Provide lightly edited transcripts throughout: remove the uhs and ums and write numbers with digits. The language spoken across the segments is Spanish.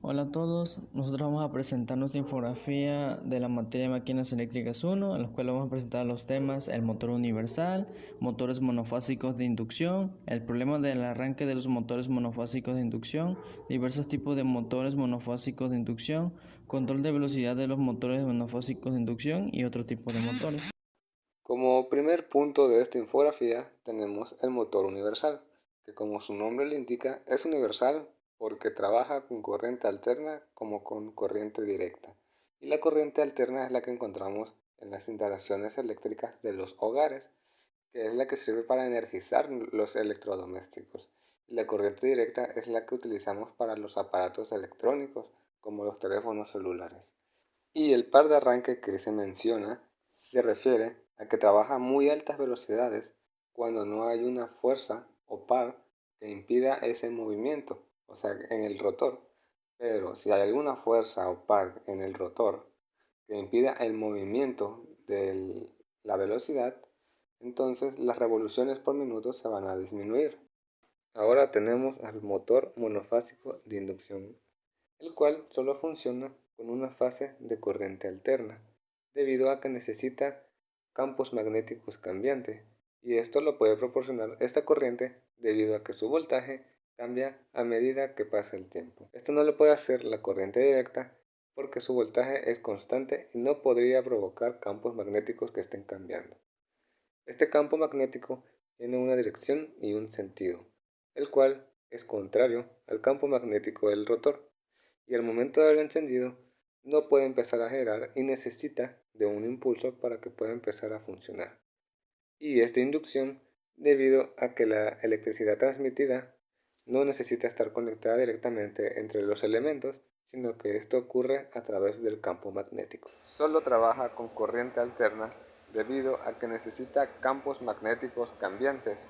Hola a todos, nosotros vamos a presentar nuestra infografía de la materia de máquinas eléctricas 1, en la cual vamos a presentar los temas el motor universal, motores monofásicos de inducción, el problema del arranque de los motores monofásicos de inducción, diversos tipos de motores monofásicos de inducción, control de velocidad de los motores monofásicos de inducción y otro tipo de motores. Como primer punto de esta infografía tenemos el motor universal, que como su nombre le indica es universal porque trabaja con corriente alterna como con corriente directa. Y la corriente alterna es la que encontramos en las instalaciones eléctricas de los hogares, que es la que sirve para energizar los electrodomésticos. Y la corriente directa es la que utilizamos para los aparatos electrónicos, como los teléfonos celulares. Y el par de arranque que se menciona se refiere a que trabaja a muy altas velocidades cuando no hay una fuerza o par que impida ese movimiento, o sea, en el rotor. Pero si hay alguna fuerza o par en el rotor que impida el movimiento de la velocidad, entonces las revoluciones por minuto se van a disminuir. Ahora tenemos al motor monofásico de inducción, el cual solo funciona con una fase de corriente alterna, debido a que necesita campos magnéticos cambiantes, y esto lo puede proporcionar esta corriente debido a que su voltaje cambia a medida que pasa el tiempo. Esto no lo puede hacer la corriente directa porque su voltaje es constante y no podría provocar campos magnéticos que estén cambiando. Este campo magnético tiene una dirección y un sentido, el cual es contrario al campo magnético del rotor, y al momento del encendido no puede empezar a girar y necesita de un impulso para que pueda empezar a funcionar. Y es de inducción debido a que la electricidad transmitida no necesita estar conectada directamente entre los elementos, sino que esto ocurre a través del campo magnético. Solo trabaja con corriente alterna debido a que necesita campos magnéticos cambiantes,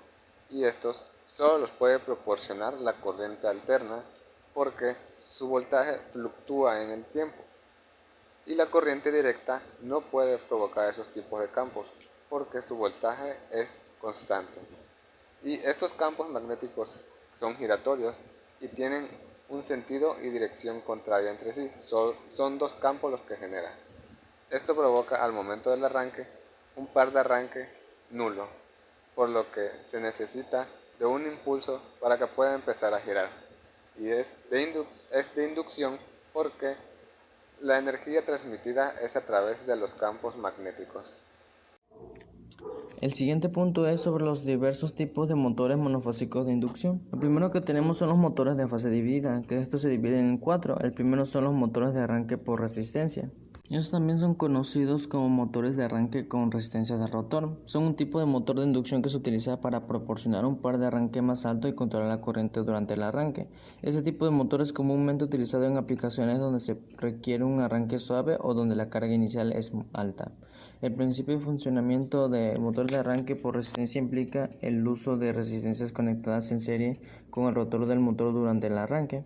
y estos solo los puede proporcionar la corriente alterna porque su voltaje fluctúa en el tiempo, y la corriente directa no puede provocar esos tipos de campos porque su voltaje es constante. Y estos campos magnéticos son giratorios y tienen un sentido y dirección contraria entre sí. Son dos campos los que generan. Esto provoca al momento del arranque un par de arranque nulo, por lo que se necesita de un impulso para que pueda empezar a girar. Y es de inducción porque la energía transmitida es a través de los campos magnéticos. El siguiente punto es sobre los diversos tipos de motores monofásicos de inducción. El primero que tenemos son los motores de fase dividida, que estos se dividen en cuatro. El primero son los motores de arranque por resistencia. Estos también son conocidos como motores de arranque con resistencia de rotor. Son un tipo de motor de inducción que se utiliza para proporcionar un par de arranque más alto y controlar la corriente durante el arranque. Este tipo de motor es comúnmente utilizado en aplicaciones donde se requiere un arranque suave o donde la carga inicial es alta. El principio de funcionamiento del motor de arranque por resistencia implica el uso de resistencias conectadas en serie con el rotor del motor durante el arranque.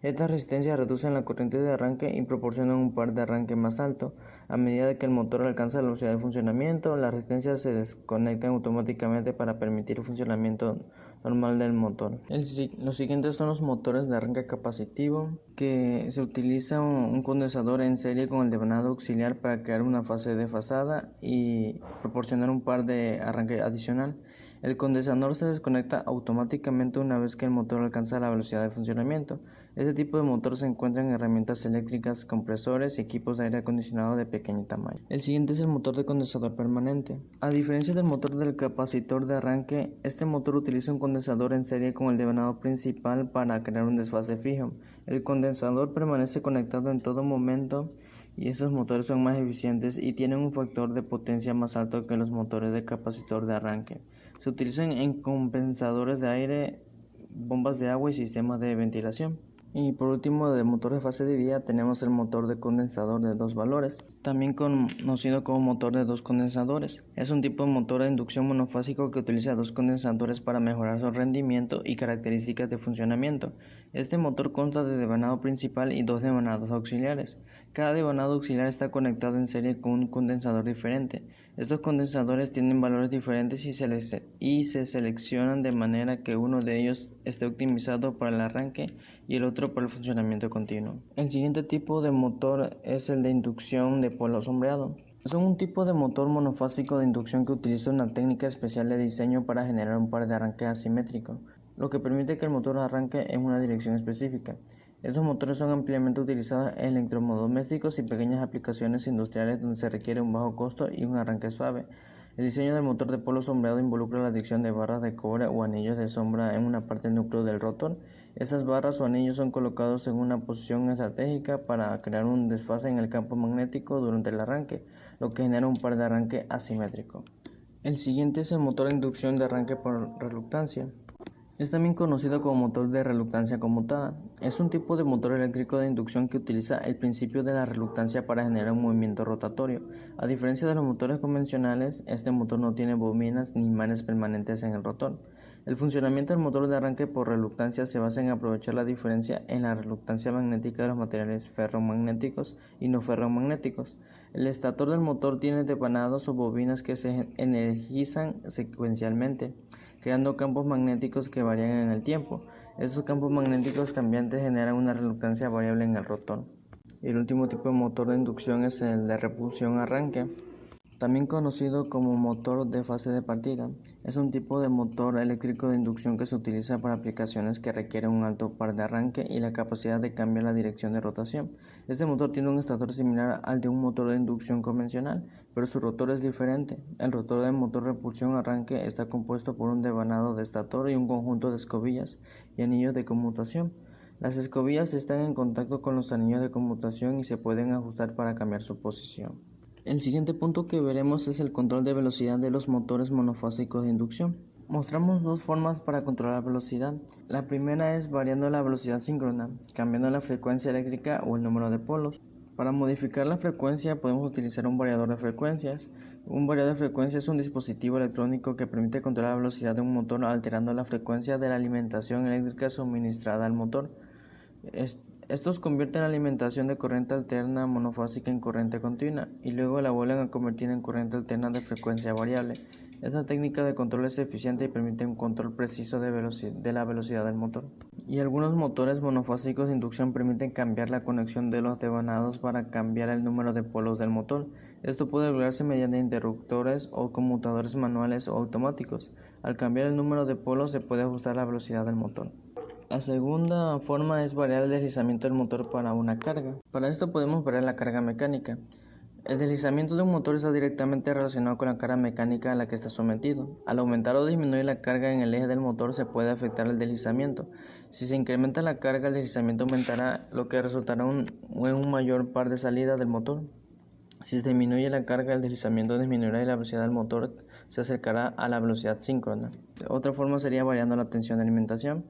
Estas resistencias reducen la corriente de arranque y proporcionan un par de arranque más alto. A medida que el motor alcanza la velocidad de funcionamiento, las resistencias se desconectan automáticamente para permitir el funcionamiento normal del motor. Los siguientes son los motores de arranque capacitivo, que se utiliza un condensador en serie con el devanado auxiliar para crear una fase desfasada y proporcionar un par de arranque adicional. El condensador se desconecta automáticamente una vez que el motor alcanza la velocidad de funcionamiento. Este tipo de motor se encuentra en herramientas eléctricas, compresores y equipos de aire acondicionado de pequeño tamaño. El siguiente es el motor de condensador permanente. A diferencia del motor del capacitor de arranque, este motor utiliza un condensador en serie con el devanado principal para crear un desfase fijo. El condensador permanece conectado en todo momento y estos motores son más eficientes y tienen un factor de potencia más alto que los motores de capacitor de arranque. Se utilizan en compensadores de aire, bombas de agua y sistemas de ventilación. Y por último, de motor de fase dividida tenemos el motor de condensador de dos valores, también conocido como motor de dos condensadores. Es un tipo de motor de inducción monofásico que utiliza dos condensadores para mejorar su rendimiento y características de funcionamiento. Este motor consta de devanado principal y dos devanados auxiliares. Cada devanado auxiliar está conectado en serie con un condensador diferente. Estos condensadores tienen valores diferentes y se seleccionan de manera que uno de ellos esté optimizado para el arranque y el otro para el funcionamiento continuo. El siguiente tipo de motor es el de inducción de polo sombreado. Son un tipo de motor monofásico de inducción que utiliza una técnica especial de diseño para generar un par de arranque asimétrico, lo que permite que el motor arranque en una dirección específica. Estos motores son ampliamente utilizados en electrodomésticos y pequeñas aplicaciones industriales donde se requiere un bajo costo y un arranque suave. El diseño del motor de polo sombreado involucra la adición de barras de cobre o anillos de sombra en una parte del núcleo del rotor. Estas barras o anillos son colocados en una posición estratégica para crear un desfase en el campo magnético durante el arranque, lo que genera un par de arranque asimétrico. El siguiente es el motor de inducción de arranque por reluctancia. Es también conocido como motor de reluctancia conmutada. Es un tipo de motor eléctrico de inducción que utiliza el principio de la reluctancia para generar un movimiento rotatorio. A diferencia de los motores convencionales, este motor no tiene bobinas ni imanes permanentes en el rotor. El funcionamiento del motor de arranque por reluctancia se basa en aprovechar la diferencia en la reluctancia magnética de los materiales ferromagnéticos y no ferromagnéticos. El estator del motor tiene depanados o bobinas que se energizan secuencialmente, creando campos magnéticos que varían en el tiempo. Estos campos magnéticos cambiantes generan una reluctancia variable en el rotor. El último tipo de motor de inducción es el de repulsión-arranque, también conocido como motor de fase de partida. Es un tipo de motor eléctrico de inducción que se utiliza para aplicaciones que requieren un alto par de arranque y la capacidad de cambiar la dirección de rotación. Este motor tiene un estator similar al de un motor de inducción convencional, pero su rotor es diferente. El rotor del motor repulsión-arranque está compuesto por un devanado de estator y un conjunto de escobillas y anillos de conmutación. Las escobillas están en contacto con los anillos de conmutación y se pueden ajustar para cambiar su posición. El siguiente punto que veremos es el control de velocidad de los motores monofásicos de inducción. Mostramos dos formas para controlar velocidad. La primera es variando la velocidad síncrona, cambiando la frecuencia eléctrica o el número de polos. Para modificar la frecuencia podemos utilizar un variador de frecuencias. Un variador de frecuencias es un dispositivo electrónico que permite controlar la velocidad de un motor alterando la frecuencia de la alimentación eléctrica suministrada al motor. Estos convierten la alimentación de corriente alterna monofásica en corriente continua y luego la vuelven a convertir en corriente alterna de frecuencia variable. Esta técnica de control es eficiente y permite un control preciso de la velocidad del motor. Y algunos motores monofásicos de inducción permiten cambiar la conexión de los devanados para cambiar el número de polos del motor. Esto puede lograrse mediante interruptores o conmutadores manuales o automáticos. Al cambiar el número de polos se puede ajustar la velocidad del motor. La segunda forma es variar el deslizamiento del motor para una carga. Para esto podemos variar la carga mecánica. El deslizamiento de un motor está directamente relacionado con la carga mecánica a la que está sometido. Al aumentar o disminuir la carga en el eje del motor se puede afectar el deslizamiento. Si se incrementa la carga, el deslizamiento aumentará, lo que resultará en un mayor par de salida del motor. Si se disminuye la carga, el deslizamiento disminuirá y la velocidad del motor se acercará a la velocidad síncrona. Otra forma sería variando la tensión de alimentación,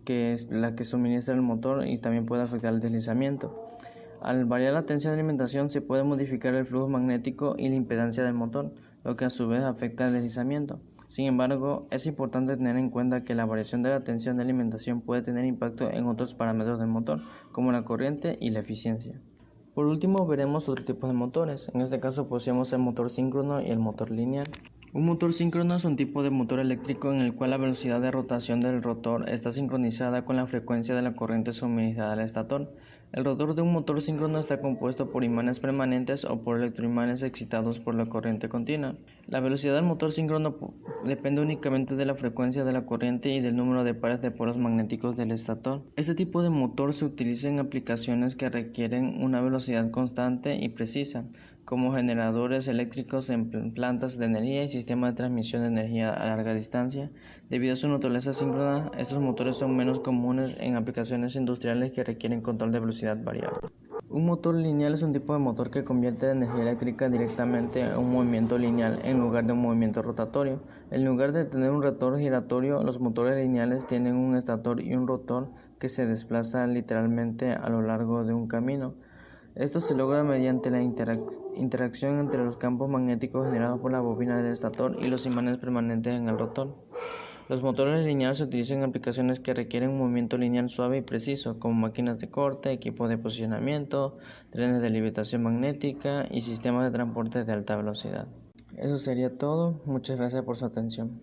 que es la que suministra el motor y también puede afectar el deslizamiento. Al variar la tensión de alimentación se puede modificar el flujo magnético y la impedancia del motor, lo que a su vez afecta el deslizamiento. Sin embargo, es importante tener en cuenta que la variación de la tensión de alimentación puede tener impacto en otros parámetros del motor, como la corriente y la eficiencia. Por último, veremos otros tipos de motores. En este caso poseemos el motor síncrono y el motor lineal. Un motor síncrono es un tipo de motor eléctrico en el cual la velocidad de rotación del rotor está sincronizada con la frecuencia de la corriente suministrada al estator. El rotor de un motor síncrono está compuesto por imanes permanentes o por electroimanes excitados por la corriente continua. La velocidad del motor síncrono depende únicamente de la frecuencia de la corriente y del número de pares de polos magnéticos del estator. Este tipo de motor se utiliza en aplicaciones que requieren una velocidad constante y precisa, como generadores eléctricos en plantas de energía y sistemas de transmisión de energía a larga distancia. Debido a su naturaleza síncrona, estos motores son menos comunes en aplicaciones industriales que requieren control de velocidad variable. Un motor lineal es un tipo de motor que convierte la energía eléctrica directamente a un movimiento lineal en lugar de un movimiento rotatorio. En lugar de tener un rotor giratorio, los motores lineales tienen un estator y un rotor que se desplazan literalmente a lo largo de un camino. Esto se logra mediante la interacción entre los campos magnéticos generados por la bobina del estator y los imanes permanentes en el rotor. Los motores lineales se utilizan en aplicaciones que requieren un movimiento lineal suave y preciso, como máquinas de corte, equipos de posicionamiento, trenes de levitación magnética y sistemas de transporte de alta velocidad. Eso sería todo. Muchas gracias por su atención.